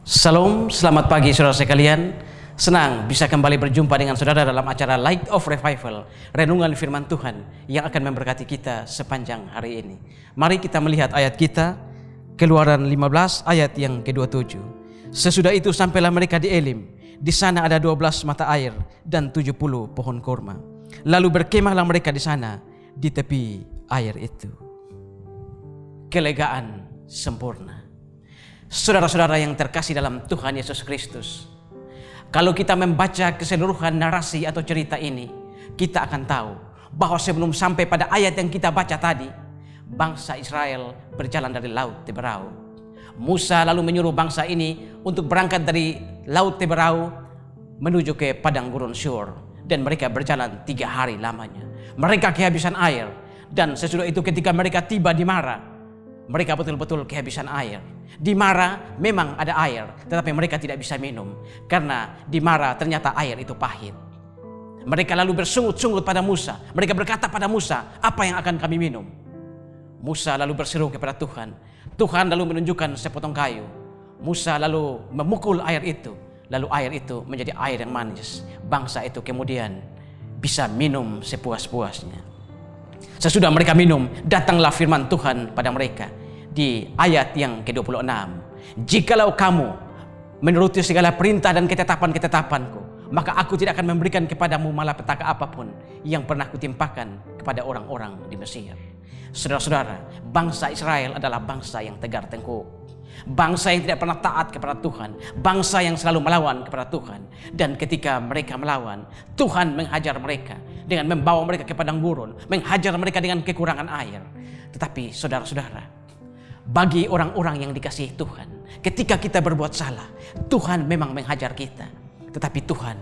Salam, selamat pagi saudara sekalian. Senang bisa kembali berjumpa dengan saudara dalam acara Light of Revival, renungan firman Tuhan yang akan memberkati kita sepanjang hari ini. Mari kita melihat ayat kita, Keluaran 15 ayat yang ke-27. Sesudah itu sampailah mereka di Elim. Di sana ada 12 mata air dan 70 pohon kurma. Lalu berkemahlah mereka di sana, di tepi air itu. Kelegaan sempurna. Saudara-saudara yang terkasih dalam Tuhan Yesus Kristus, kalau kita membaca keseluruhan narasi atau cerita ini, kita akan tahu bahwa sebelum sampai pada ayat yang kita baca tadi, bangsa Israel berjalan dari Laut Teberau. Musa lalu menyuruh bangsa ini untuk berangkat dari Laut Teberau menuju ke padang gurun Shur, dan mereka berjalan 3 hari lamanya. Mereka kehabisan air, dan sesudah itu ketika mereka tiba di Mara, mereka betul-betul kehabisan air. Di Mara memang ada air, tetapi mereka tidak bisa minum karena di Mara ternyata air itu pahit. Mereka lalu bersungut-sungut pada Musa. Mereka berkata pada Musa, "Apa yang akan kami minum?" Musa lalu berseru kepada Tuhan. Tuhan lalu menunjukkan sepotong kayu. Musa lalu memukul air itu, lalu air itu menjadi air yang manis. Bangsa itu kemudian bisa minum sepuas-puasnya. Sesudah mereka minum, datanglah firman Tuhan pada mereka di ayat yang ke-26. Jikalau kamu menuruti segala perintah dan ketetapan-ketetapanku, maka aku tidak akan memberikan kepadamu malapetaka apapun yang pernah kutimpakan kepada orang-orang di Mesir. Saudara-saudara, bangsa Israel adalah bangsa yang tegar tengkuk, bangsa yang tidak pernah taat kepada Tuhan, bangsa yang selalu melawan kepada Tuhan. Dan ketika mereka melawan, Tuhan menghajar mereka dengan membawa mereka ke padang gurun, menghajar mereka dengan kekurangan air. Tetapi saudara-saudara, bagi orang-orang yang dikasihi Tuhan, ketika kita berbuat salah, Tuhan memang menghajar kita, tetapi Tuhan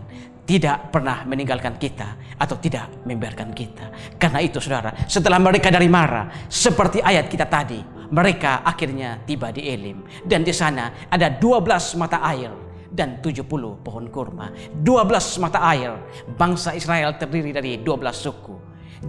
tidak pernah meninggalkan kita atau tidak membiarkan kita. Karena itu saudara, setelah mereka dari Mara, seperti ayat kita tadi, mereka akhirnya tiba di Elim, dan di sana ada 12 mata air dan 70 pohon kurma. 12 mata air. Bangsa Israel terdiri dari 12 suku.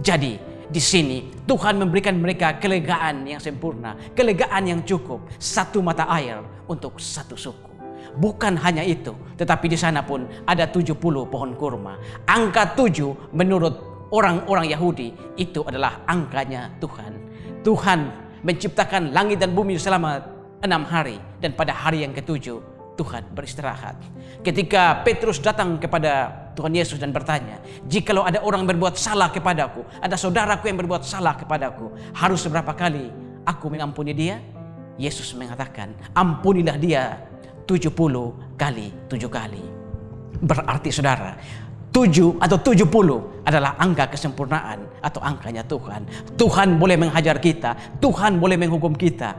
Jadi di sini Tuhan memberikan mereka kelegaan yang sempurna, kelegaan yang cukup, 1 mata air untuk 1 suku. Bukan hanya itu, tetapi di sana pun ada 70 pohon kurma. Angka 7 menurut orang-orang Yahudi itu adalah angkanya Tuhan. Tuhan menciptakan langit dan bumi selama 6 hari, dan pada hari yang ke-7 Tuhan beristirahat. Ketika Petrus datang kepada Tuhan Yesus dan bertanya, "Jikalau ada orang berbuat salah kepadaku, ada saudaraku yang berbuat salah kepadaku, harus seberapa kali aku mengampuni dia?" Yesus mengatakan, "Ampunilah dia 70 kali 7 kali." Berarti saudara, 7 atau 70 adalah angka kesempurnaan atau angkanya Tuhan. Tuhan boleh menghajar kita, Tuhan boleh menghukum kita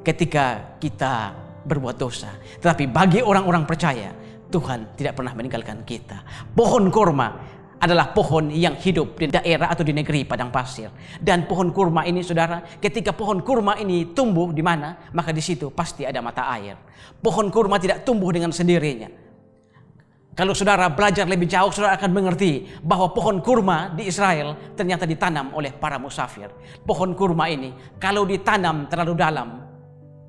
ketika kita berbuat dosa. Tetapi bagi orang-orang percaya, Tuhan tidak pernah meninggalkan kita. Pohon kurma adalah pohon yang hidup di daerah atau di negeri padang pasir. Dan pohon kurma ini saudara, ketika pohon kurma ini tumbuh di mana, maka di situ pasti ada mata air. Pohon kurma tidak tumbuh dengan sendirinya. Kalau saudara belajar lebih jauh, saudara akan mengerti bahwa pohon kurma di Israel ternyata ditanam oleh para musafir. Pohon kurma ini kalau ditanam terlalu dalam,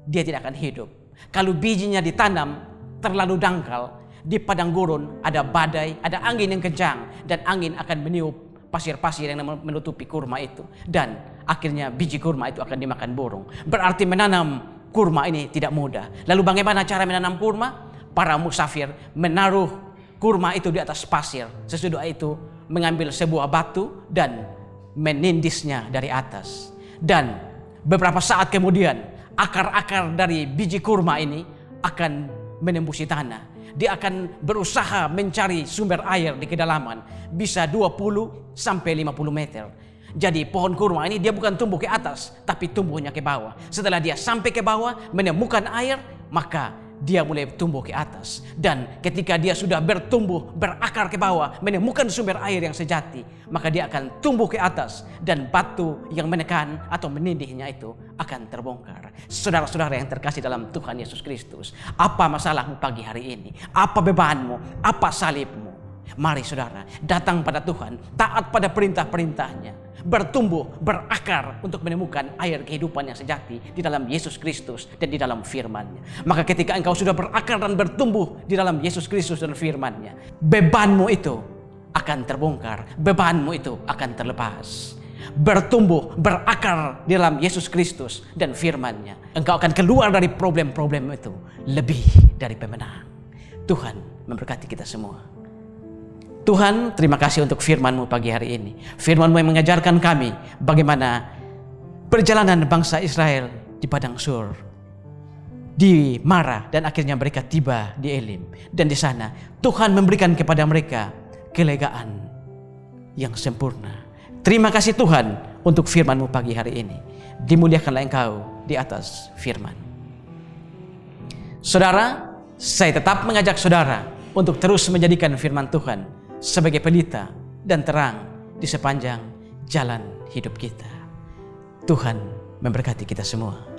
dia tidak akan hidup. Kalau bijinya ditanam terlalu dangkal, di padang gurun ada badai, ada angin yang kencang, dan angin akan meniup pasir-pasir yang menutupi kurma itu, dan akhirnya biji kurma itu akan dimakan burung. Berarti menanam kurma ini tidak mudah. Lalu bagaimana cara menanam kurma? Para musafir menaruh kurma itu di atas pasir. Sesudah itu mengambil sebuah batu dan menindisnya dari atas. Dan beberapa saat kemudian akar-akar dari biji kurma ini akan menembusi tanah. Dia akan berusaha mencari sumber air di kedalaman, bisa 20 sampai 50 meter. Jadi pohon kurma ini dia bukan tumbuh ke atas, tapi tumbuhnya ke bawah. Setelah dia sampai ke bawah menemukan air, maka dia mulai tumbuh ke atas. Dan ketika dia sudah bertumbuh, berakar ke bawah, menemukan sumber air yang sejati, maka dia akan tumbuh ke atas, dan batu yang menekan atau menindihnya itu akan terbongkar. Saudara-saudara yang terkasih dalam Tuhan Yesus Kristus, apa masalahmu pagi hari ini? Apa bebanmu? Apa salibmu? Mari saudara, datang pada Tuhan, taat pada perintah-perintahnya, bertumbuh, berakar untuk menemukan air kehidupan yang sejati di dalam Yesus Kristus dan di dalam firman-Nya. Maka ketika engkau sudah berakar dan bertumbuh di dalam Yesus Kristus dan firman-Nya, bebanmu itu akan terbongkar, bebanmu itu akan terlepas. Bertumbuh, berakar di dalam Yesus Kristus dan firman-Nya, engkau akan keluar dari problem-problem itu lebih dari pemenang. Tuhan memberkati kita semua. Tuhan, terima kasih untuk firman-Mu pagi hari ini. Firman-Mu yang mengajarkan kami bagaimana perjalanan bangsa Israel di padang Sur, di Mara, dan akhirnya mereka tiba di Elim. Dan di sana Tuhan memberikan kepada mereka kelegaan yang sempurna. Terima kasih Tuhan untuk firman-Mu pagi hari ini. Dimuliakanlah Engkau di atas firman. Saudara, saya tetap mengajak saudara untuk terus menjadikan firman Tuhan sebagai pelita dan terang di sepanjang jalan hidup kita. Tuhan memberkati kita semua.